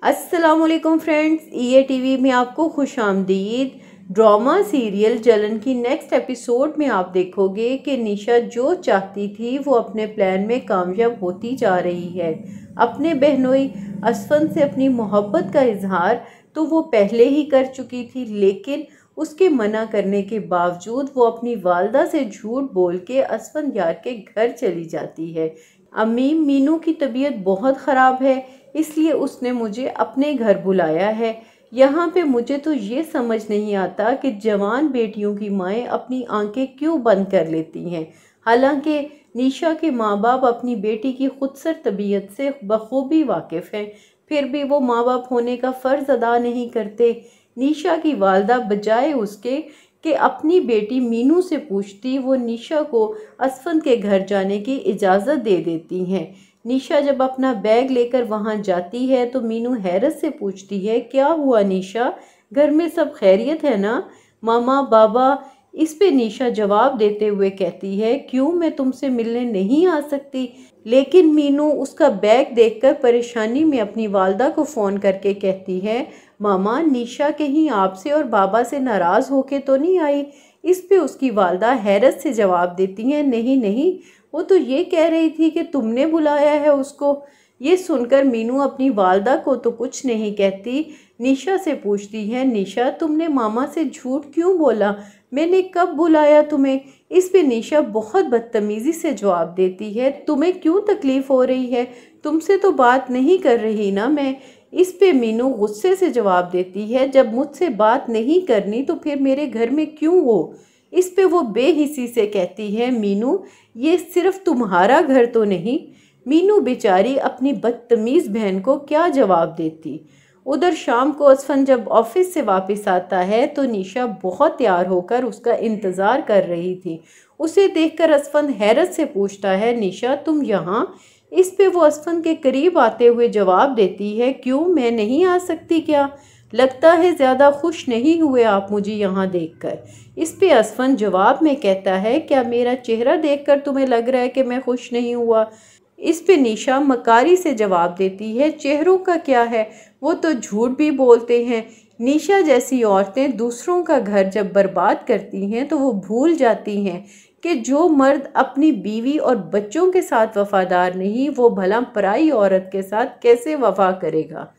अस्सलामुअलैकुम फ्रेंड्स, ईए टीवी में आपको खुश आमदीद। ड्रामा सीरियल जलन की नेक्स्ट एपिसोड में आप देखोगे कि निशा जो चाहती थी वो अपने प्लान में कामयाब होती जा रही है। अपने बहनोई असफन से अपनी मोहब्बत का इजहार तो वो पहले ही कर चुकी थी, लेकिन उसके मना करने के बावजूद वो अपनी वालदा से झूठ बोल के असफन यार के घर चली जाती है। अम्मी, मीनू की तबीयत बहुत ख़राब है, इसलिए उसने मुझे अपने घर बुलाया है। यहाँ पे मुझे तो ये समझ नहीं आता कि जवान बेटियों की माएँ अपनी आंखें क्यों बंद कर लेती हैं। हालांकि निशा के माँ बाप अपनी बेटी की खुदसर तबीयत से बखूबी वाकिफ़ हैं, फिर भी वो माँ बाप होने का फ़र्ज़ अदा नहीं करते। निशा की वालदा बजाय उसके कि अपनी बेटी मीनू से पूछती, वो निशा को असफन के घर जाने की इजाज़त दे देती हैं। निशा जब अपना बैग लेकर वहां जाती है तो मीनू हैरत से पूछती है, क्या हुआ निशा, घर में सब खैरियत है ना, मामा बाबा। इस पे निशा जवाब देते हुए कहती है, क्यों, मैं तुमसे मिलने नहीं आ सकती। लेकिन मीनू उसका बैग देखकर परेशानी में अपनी वालदा को फ़ोन करके कहती है, मामा, निशा कहीं आपसे और बाबा से नाराज़ होके तो नहीं आई। इस पे उसकी वालदा हैरत से जवाब देती हैं, नहीं नहीं, वो तो ये कह रही थी कि तुमने बुलाया है उसको। ये सुनकर मीनू अपनी वालदा को तो कुछ नहीं कहती, निशा से पूछती है, निशा, तुमने मामा से झूठ क्यों बोला, मैंने कब बुलाया तुम्हें। इस पे निशा बहुत बदतमीज़ी से जवाब देती है, तुम्हें क्यों तकलीफ़ हो रही है, तुमसे तो बात नहीं कर रही ना मैं। इस पे मीनू गुस्से से जवाब देती है, जब मुझसे बात नहीं करनी तो फिर मेरे घर में क्यों हो। इस पे वो बेहिसी से कहती है, मीनू, ये सिर्फ तुम्हारा घर तो नहीं। मीनू बेचारी अपनी बदतमीज़ बहन को क्या जवाब देती। उधर शाम को असफन जब ऑफिस से वापस आता है तो निशा बहुत तैयार होकर उसका इंतज़ार कर रही थी। उसे देखकर असफन हैरत से पूछता है, निशा, तुम यहाँ। इस पे वो असफन के करीब आते हुए जवाब देती है, क्यों, मैं नहीं आ सकती क्या, लगता है ज़्यादा खुश नहीं हुए आप मुझे यहाँ देखकर। इस पे असफन जवाब में कहता है, क्या मेरा चेहरा देखकर तुम्हें लग रहा है कि मैं खुश नहीं हुआ। इस पे निशा मकारी से जवाब देती है, चेहरों का क्या है, वो तो झूठ भी बोलते हैं। निशा जैसी औरतें दूसरों का घर जब बर्बाद करती हैं तो वो भूल जाती हैं कि जो मर्द अपनी बीवी और बच्चों के साथ वफादार नहीं, वो भला पराई औरत के साथ कैसे वफा करेगा।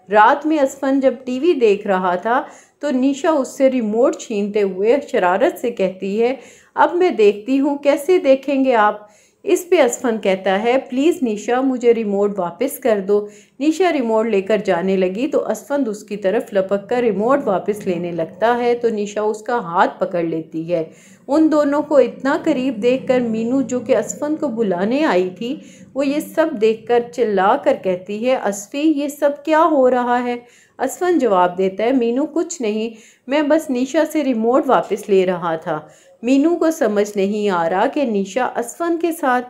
रात में असफन जब टीवी देख रहा था तो निशा उससे रिमोट छीनते हुए शरारत से कहती है, अब मैं देखती हूँ, कैसे देखेंगे आप। इस पे असफन कहता है, प्लीज़ निशा, मुझे रिमोट वापस कर दो। निशा रिमोट लेकर जाने लगी तो असफन उसकी तरफ लपक कर रिमोट वापस लेने लगता है तो निशा उसका हाथ पकड़ लेती है। उन दोनों को इतना करीब देखकर मीनू, जो कि असफन को बुलाने आई थी, वो ये सब देखकर चिल्ला कर कहती है, असफी, ये सब क्या हो रहा है। असफन जवाब देता है, मीनू, कुछ नहीं, मैं बस निशा से रिमोट वापस ले रहा था। मीनू को समझ नहीं आ रहा कि निशा असफन के साथ,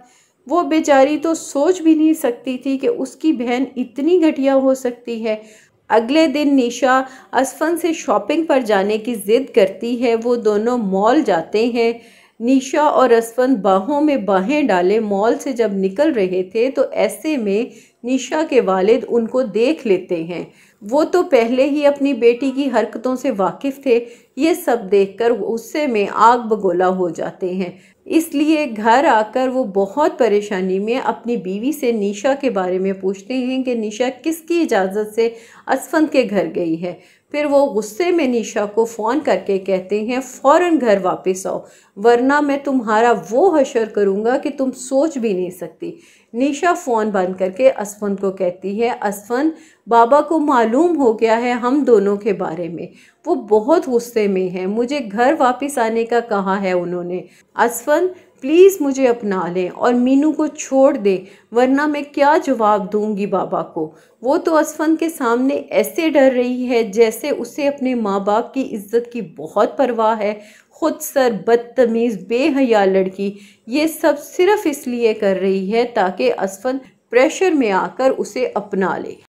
वो बेचारी तो सोच भी नहीं सकती थी कि उसकी बहन इतनी घटिया हो सकती है। अगले दिन निशा असफन से शॉपिंग पर जाने की जिद करती है। वो दोनों मॉल जाते हैं। निशा और असफन बाहों में बाहें डाले मॉल से जब निकल रहे थे तो ऐसे में निशा के वालिद उनको देख लेते हैं। वो तो पहले ही अपनी बेटी की हरकतों से वाकिफ़ थे, ये सब देखकर गुस्से में आग बगोला हो जाते हैं। इसलिए घर आकर वो बहुत परेशानी में अपनी बीवी से निशा के बारे में पूछते हैं कि निशा किसकी इजाज़त से असफन के घर गई है। फिर वो गुस्से में निशा को फ़ोन करके कहते हैं, फ़ौरन घर वापस आओ, वरना मैं तुम्हारा वो हशर करूँगा कि तुम सोच भी नहीं सकती। निशा फ़ोन बंद करके असफन को कहती है, असफन, बाबा को मालूम हो गया है हम दोनों के बारे में, वो बहुत गुस्से में हैं, मुझे घर वापस आने का कहा है उन्होंने। असफन, प्लीज़ मुझे अपना लें और मीनू को छोड़ दें, वरना मैं क्या जवाब दूंगी बाबा को। वो तो असफन के सामने ऐसे डर रही है जैसे उसे अपने माँ बाप की इज्जत की बहुत परवाह है। खुद सर, बदतमीज़, बेहया लड़की ये सब सिर्फ इसलिए कर रही है ताकि असफन प्रेशर में आकर उसे अपना ले।